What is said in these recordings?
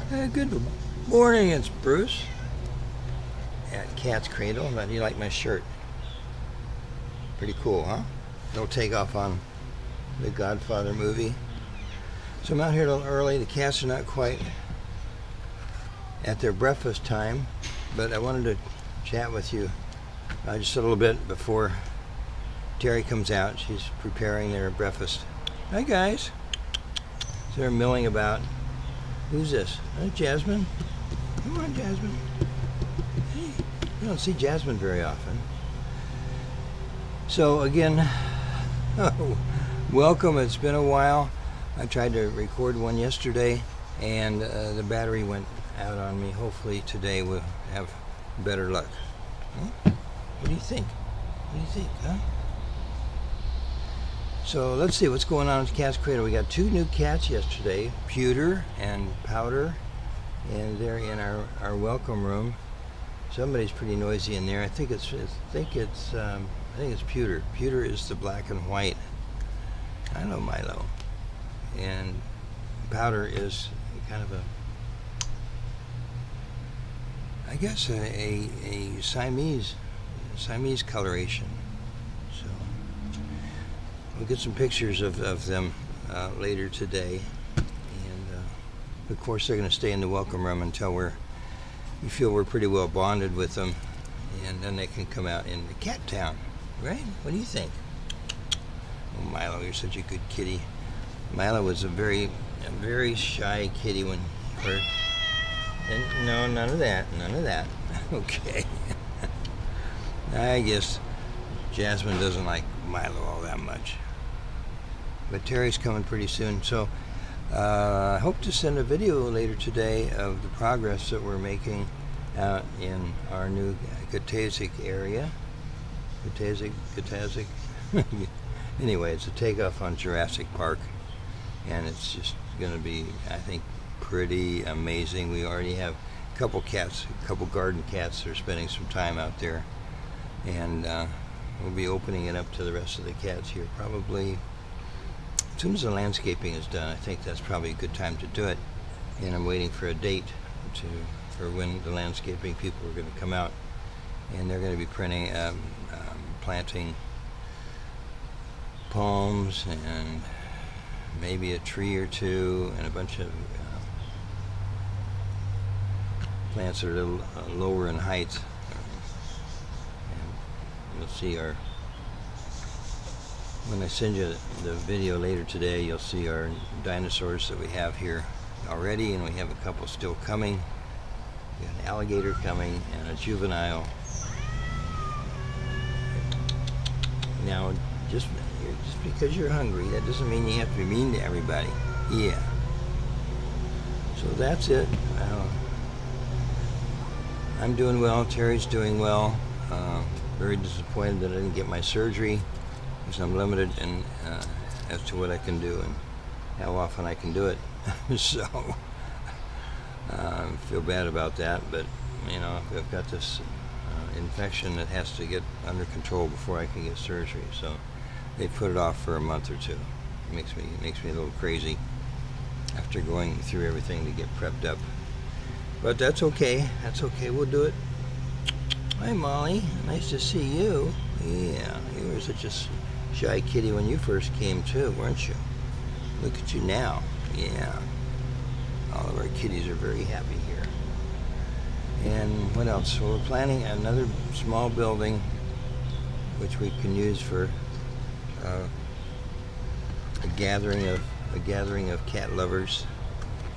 Good morning, it's Bruce at Cat's Cradle. How do you like my shirt? Pretty cool, huh? No takeoff on the Godfather movie. So I'm out here a little early. The cats are not quite at their breakfast time, but I wanted to chat with you just a little bit before Terry comes out. She's preparing their breakfast. Hi, guys. So they're milling about. Who's this? Jasmine? Come on, Jasmine. Hey, you don't see Jasmine very often. So again, welcome. It's been a while. I tried to record one yesterday, and the battery went out on me. Hopefully today we'll have better luck. Huh? What do you think? What do you think, huh? So let's see what's going on with Cat's Cradle. We got two new cats yesterday, Pewter and Powder, and they're in our welcome room. Somebody's pretty noisy in there. I think it's Pewter. Pewter is the black and white. I know Milo, and Powder is kind of a Siamese coloration. So we'll get some pictures of them later today, and of course they're going to stay in the welcome room until we feel we're pretty well bonded with them, and then they can come out in the cat town, right? What do you think? Oh, Milo, you're such a good kitty. Milo was a very shy kitty when first. And no, none of that. Okay. I guess Jasmine doesn't like Milo all that much. But Terry's coming pretty soon, so I hope to send a video later today of the progress that we're making out in our new Gatazic area. Gatazic. Anyway, it's a takeoff on Jurassic Park, and it's just going to be, I think, pretty amazing. We already have a couple garden cats that are spending some time out there, and we'll be opening it up to the rest of the cats here probably as soon as the landscaping is done. I think that's probably a good time to do it, and I'm waiting for a date for when the landscaping people are going to come out, and they're going to be planting palms and maybe a tree or two and a bunch of plants that are a little lower in height. And you'll see when I send you the video later today, you'll see our dinosaurs that we have here already, and we have a couple still coming. We got an alligator coming and a juvenile. Now, just because you're hungry, that doesn't mean you have to be mean to everybody. Yeah. So that's it. I'm doing well. Terry's doing well. Very disappointed that I didn't get my surgery, because I'm limited as to what I can do and how often I can do it. So I feel bad about that, but I've got this infection that has to get under control before I can get surgery. So they put it off for a month or two. It makes me a little crazy after going through everything to get prepped up. But that's okay. We'll do it. Hi, Molly. Nice to see you. Yeah, you were such a shy kitty when you first came too, weren't you? Look at you now. Yeah. All of our kitties are very happy here. And what else? So we're planning another small building which we can use for a gathering of cat lovers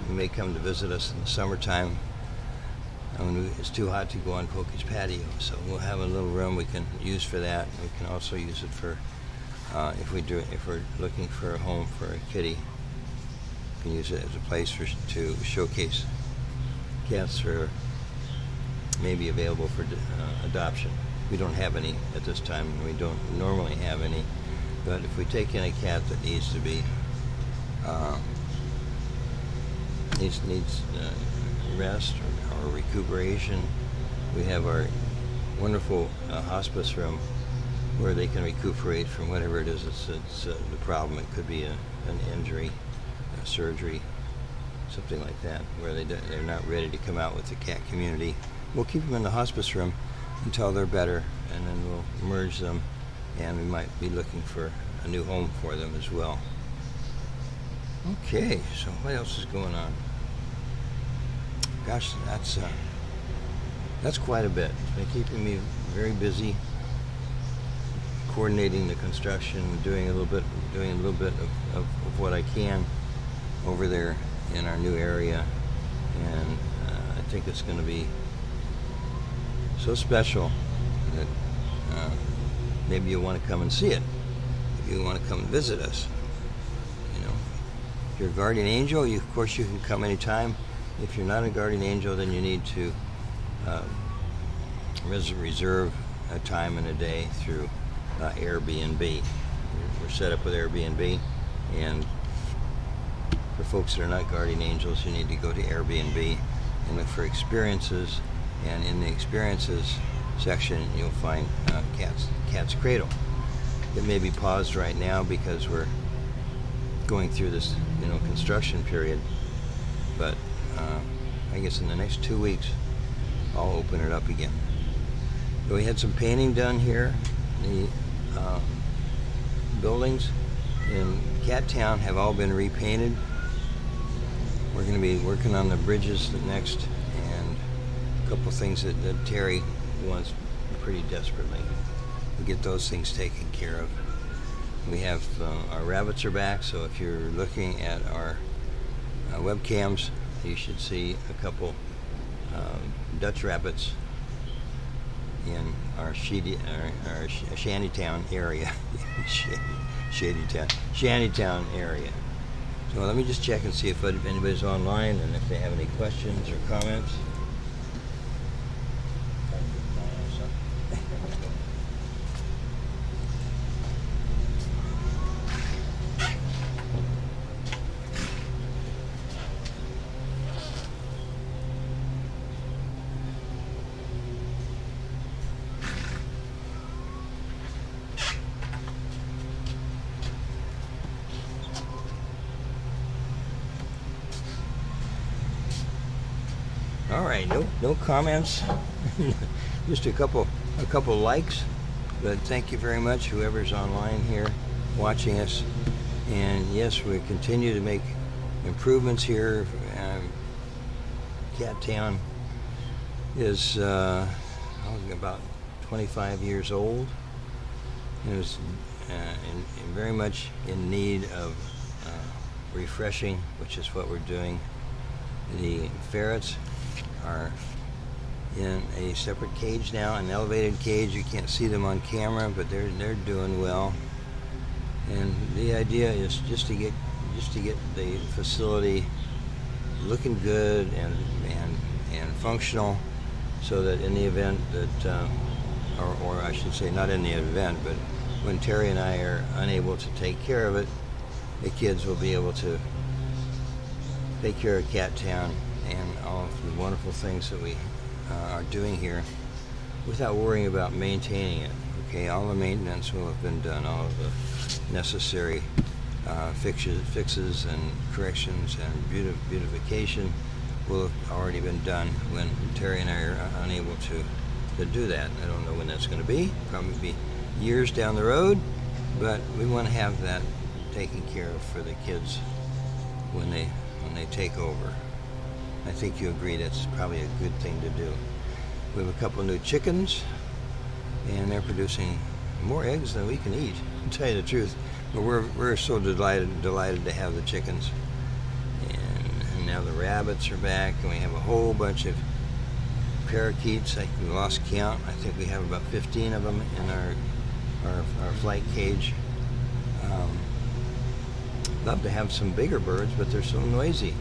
who may come to visit us in the summertime. It's too hot to go on Pokey's patio, so we'll have a little room we can use for that. We can also use it for if we're looking for a home for a kitty. We can use it as a place to showcase cats that are maybe available for adoption. We don't have any at this time, and we don't normally have any. But if we take in a cat that needs to be needs rest or recuperation, we have our wonderful hospice room where they can recuperate from whatever it is. It's the problem. It could be an injury, a surgery, something like that, where they're not ready to come out with the cat community. We'll keep them in the hospice room until they're better, and then we'll merge them, and we might be looking for a new home for them as well. Okay, so what else is going on? Gosh, that's quite a bit. It's been keeping me very busy, coordinating the construction, doing a little bit of what I can over there in our new area, and I think it's going to be so special that maybe you'll want to come and see it. If you want to come and visit us, you know, if you're a guardian angel, of course you can come anytime. If you're not a guardian angel, then you need to reserve a time and a day through Airbnb. We're set up with Airbnb, and for folks that are not guardian angels, you need to go to Airbnb and look for experiences, and in the experiences section you'll find Cat's Cradle. It may be paused right now because we're going through this construction period, but I guess in the next 2 weeks I'll open it up again. So we had some painting done here. The buildings in Cat Town have all been repainted. We're going to be working on the bridges next, and a couple things that Terry wants pretty desperately. We'll get those things taken care of. We have our rabbits are back, so if you're looking at our webcams, you should see a couple Dutch rabbits in our Shantytown area. Shantytown area. So let me just check and see if anybody's online and if they have any questions or comments. All right, no comments. Just a couple likes, but thank you very much, whoever's online here watching us. And yes, we continue to make improvements here. Cat Town is about 25 years old. It was very much in need of refreshing, which is what we're doing. The ferrets are in a separate cage now, an elevated cage. You can't see them on camera, but they're doing well. And the idea is just to get the facility looking good and functional, so that in the event that, or I should say, not in the event, but when Terry and I are unable to take care of it, the kids will be able to take care of Cat Town and all of the wonderful things that we are doing here without worrying about maintaining it. Okay, all the maintenance will have been done, all of the necessary fixes and corrections and beautification will have already been done when Terry and I are unable to do that. I don't know when that's going to be. Probably be years down the road, but we want to have that taken care of for the kids when they take over. I think you agree that's probably a good thing to do. We have a couple new chickens, and they're producing more eggs than we can eat, to tell you the truth. But we're so delighted to have the chickens. And now the rabbits are back, and we have a whole bunch of parakeets. I lost count. I think we have about 15 of them in our flight cage. Love to have some bigger birds, but they're so noisy.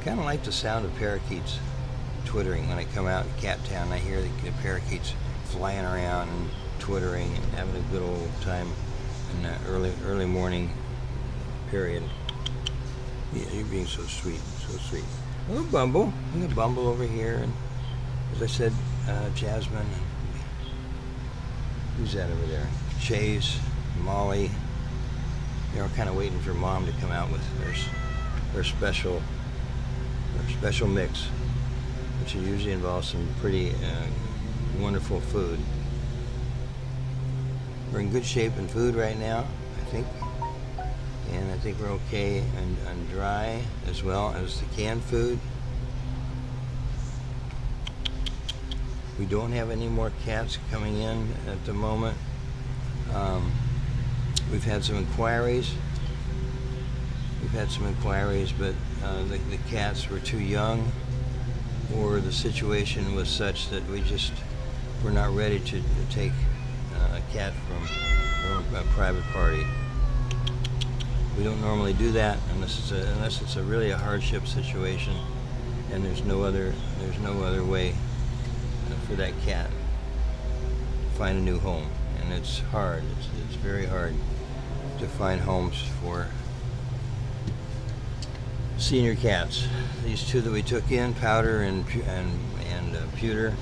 Kind of like the sound of parakeets twittering. When I come out in Cat Town, I hear the parakeets flying around and twittering and having a good old time in that early morning period. Yeah, you're being so sweet, so sweet. Oh, Bumble. We got Bumble over here, and as I said, Jasmine. Who's that over there? Chase, Molly. They were kind of waiting for Mom to come out with their special our special mix, which usually involves some pretty wonderful food. We're in good shape in food right now, I think. And I think we're okay on dry as well as the canned food. We don't have any more cats coming in at the moment. We've had some inquiries. But the cats were too young, or the situation was such that we just were not ready to take a cat from a private party. We don't normally do that unless it's a really a hardship situation, and there's no other way for that cat to find a new home. And it's hard. It's very hard to find homes for senior cats. These two that we took in, Powder and Pewter,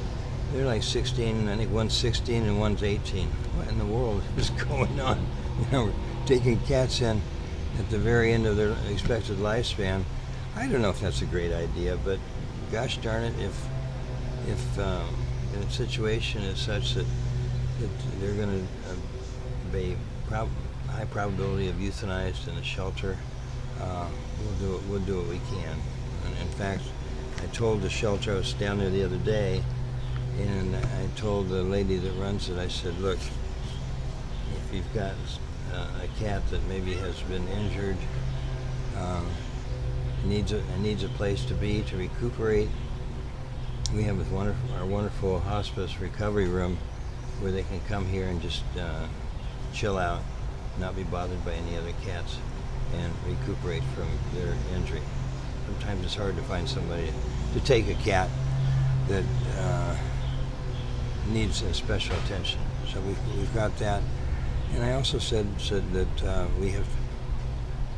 they're like 16. I think one's 16 and one's 18. What in the world is going on? We're taking cats in at the very end of their expected lifespan. I don't know if that's a great idea, but gosh darn it, if the situation is such that they're going to be high probability of euthanized in a shelter, we'll do what we can. And in fact, I told the shelter, I was down there the other day, and I told the lady that runs it, I said, look, if you've got a cat that maybe has been injured, needs a place to be, to recuperate, we have our wonderful hospice recovery room where they can come here and just chill out, not be bothered by any other cats, and recuperate from their injury. Sometimes it's hard to find somebody to take a cat that needs special attention. So we've got that. And I also said that we have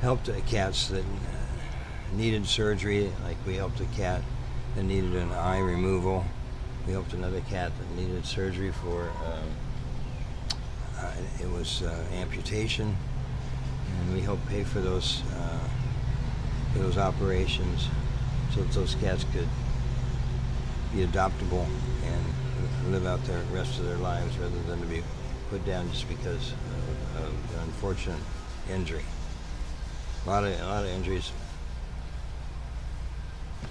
helped cats that needed surgery, like we helped a cat that needed an eye removal. We helped another cat that needed surgery for it was amputation, and we helped pay for those operations so that those cats could be adoptable and live out the rest of their lives rather than to be put down just because of an unfortunate injury. A lot of injuries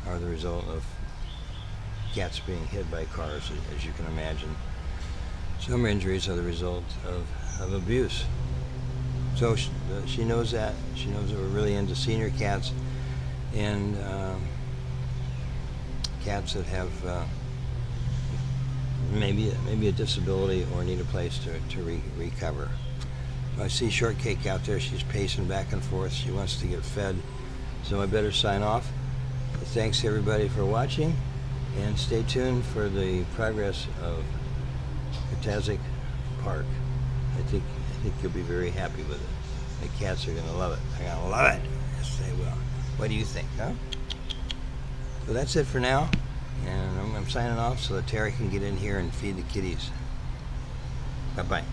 are the result of cats being hit by cars, as you can imagine. Some injuries are the result of abuse. So she knows that. She knows that we're really into senior cats and cats that have maybe a disability or need a place to recover. I see Shortcake out there. She's pacing back and forth. She wants to get fed. So I better sign off. Thanks everybody for watching, and stay tuned for the progress of Katazik Park. I think you'll be very happy with it. The cats are going to love it. They're going to love it. Yes, they will. What do you think, huh? So that's it for now, and I'm signing off so that Terry can get in here and feed the kitties. Bye-bye.